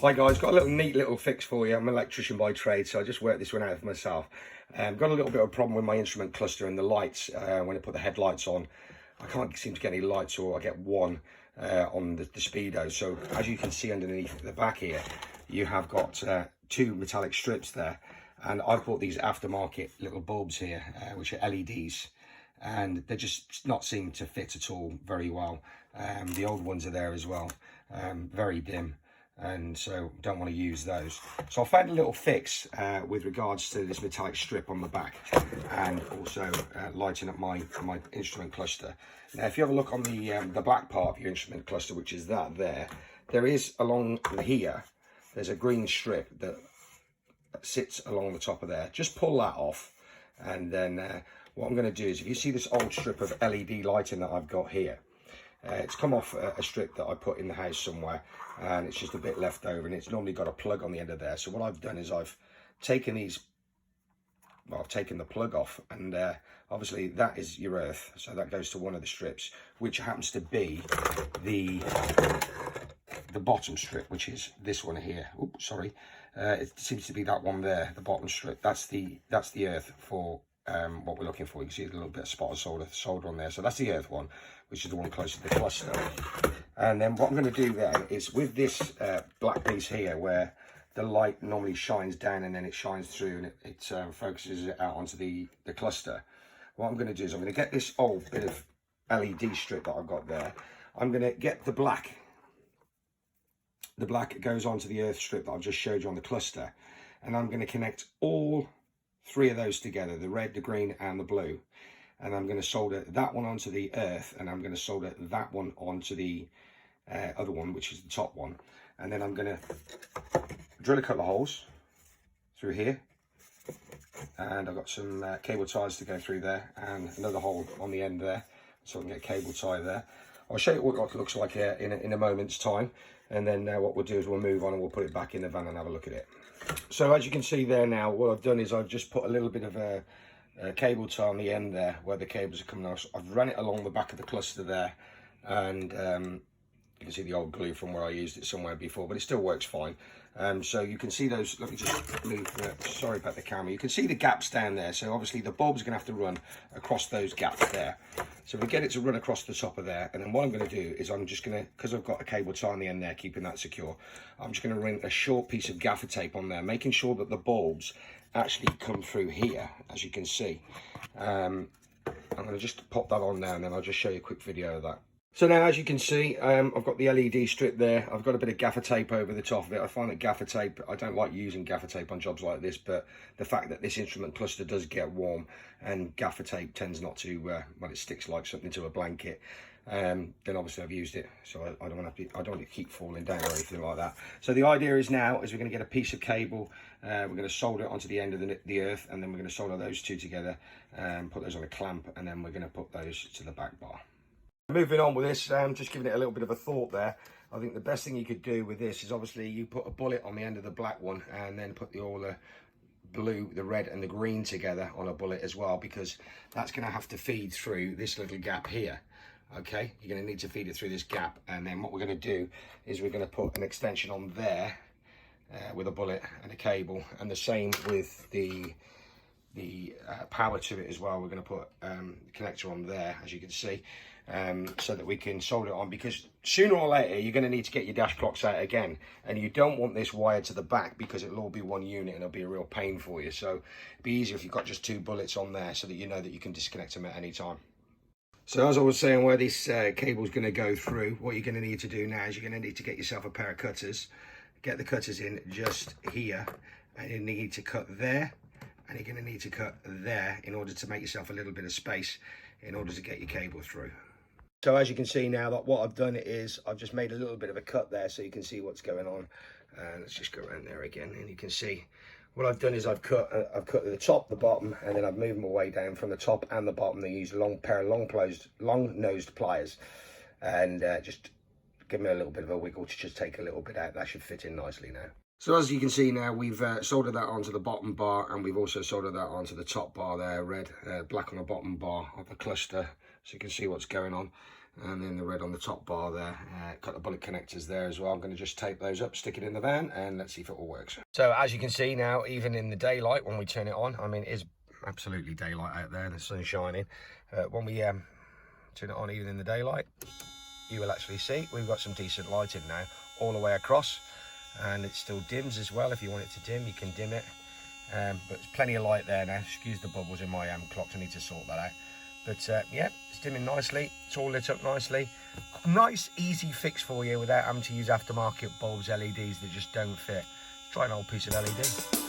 Hi guys, got a neat little fix for you. I'm an electrician by trade, so I just worked this one out for myself. Got a little bit of a problem with my instrument cluster and the lights. When I put the headlights on, I can't seem to get any lights, or I get one on the speedo. So as you can see underneath the back here, you have got two metallic strips there, and I've bought these aftermarket little bulbs here, which are LEDs, and they're just not seeming to fit at all very well. The old ones are there as well, very dim, and so don't want to use those. So I found a little fix with regards to this metallic strip on the back, and also lighting up my instrument cluster. Now if you have a look on the black part of your instrument cluster, which is there is along here, there's a green strip that sits along the top of there. Just pull that off, and then what I'm going to do is, if you see this old strip of LED lighting that I've got here, it's come off a strip that I put in the house somewhere, and it's just a bit left over, and it's normally got a plug on the end of there. So what I've done is I've taken I've taken the plug off, and obviously that is your earth, so that goes to one of the strips, which happens to be the bottom strip, which is this one here. Oops, sorry, it seems to be that one there, the bottom strip. That's the earth for what we're looking for. You can see a little bit of spot of solder on there. So that's the earth one, which is the one close to the cluster. And then what I'm going to do then is, with this black piece here, where the light normally shines down and then it shines through, and it focuses it out onto the cluster, what I'm going to do is I'm going to get this old bit of LED strip that I've got there. I'm going to get the black. The black goes onto the earth strip that I've just showed you on the cluster, and I'm going to connect all three of those together, the red, the green and the blue, and I'm going to solder that one onto the earth, and I'm going to solder that one onto the other one, which is the top one, and then I'm going to drill a couple of holes through here, and I've got some cable ties to go through there, and another hole on the end there, so I can get a cable tie there. I'll show you what it looks like in a moment's time, and then what we'll do is we'll move on and we'll put it back in the van and have a look at it. So as you can see there now, what I've done is I've just put a little bit of a cable tie on the end there where the cables are coming off. I've run it along the back of the cluster there, and you can see the old glue from where I used it somewhere before, but it still works fine. So you can see those. Let me just move. Sorry about the camera. You can see the gaps down there. So obviously the bulb's going to have to run across those gaps there. So we get it to run across the top of there, and then what I'm going to do is I'm just going to, because I've got a cable tie on the end there keeping that secure, I'm just going to ring a short piece of gaffer tape on there, making sure that the bulbs actually come through here, as you can see. I'm going to just pop that on now, and then I'll just show you a quick video of that. So now, as you can see, I've got the LED strip there. I've got a bit of gaffer tape over the top of it. I find that gaffer tape, I don't like using gaffer tape on jobs like this, but the fact that this instrument cluster does get warm, and gaffer tape tends not to, well, it sticks like something to a blanket, then obviously I've used it, so I don't want to keep falling down or anything like that. So the idea is now is we're going to get a piece of cable, we're going to solder it onto the end of the earth, and then we're going to solder those two together, put those on a clamp, and then we're going to put those to the back bar. Moving on with this, just giving it a little bit of a thought there. I think the best thing you could do with this is, obviously, you put a bullet on the end of the black one, and then put all the blue, the red and the green together on a bullet as well, because that's going to have to feed through this little gap here. Okay, you're going to need to feed it through this gap, and then what we're going to do is we're going to put an extension on there with a bullet and a cable, and the same with the power to it as well. We're going to put the connector on there, as you can see, so that we can solder it on, because sooner or later you're going to need to get your dash clocks out again, and you don't want this wired to the back, because it'll all be one unit and it'll be a real pain for you. So it'd be easier if you've got just two bullets on there, so that you know that you can disconnect them at any time. So as I was saying, where this cable is going to go through, what you're going to need to do now is you're going to need to get yourself a pair of cutters. Get the cutters in just here, and you need to cut there, and you're going to need to cut there in order to make yourself a little bit of space in order to get your cable through. So as you can see now, that what I've done is I've just made a little bit of a cut there, so you can see what's going on. Let's just go around there again, and you can see what I've done is I've cut the top, the bottom, and then I've moved my way down from the top and the bottom. They use a pair of long-nosed pliers, and just give me a little bit of a wiggle to just take a little bit out. That should fit in nicely now. So as you can see now, we've soldered that onto the bottom bar, and we've also soldered that onto the top bar there, black on the bottom bar of the cluster, so you can see what's going on. and then the red on the top bar there. Got the bullet connectors there as well. I'm going to just tape those up, stick it in the van, and let's see if it all works. So as you can see now, even in the daylight when we turn it on, I mean, it is absolutely daylight out there, the sun's shining. When we turn it on even in the daylight, you will actually see we've got some decent lighting now all the way across, and it still dims as well. If you want it to dim, you can dim it, but there's plenty of light there now. Excuse the bubbles in my clock, I need to sort that out. But yeah, it's dimming nicely, it's all lit up nicely. Nice easy fix for you without having to use aftermarket bulbs, LEDs that just don't fit. Let's try an old piece of LED.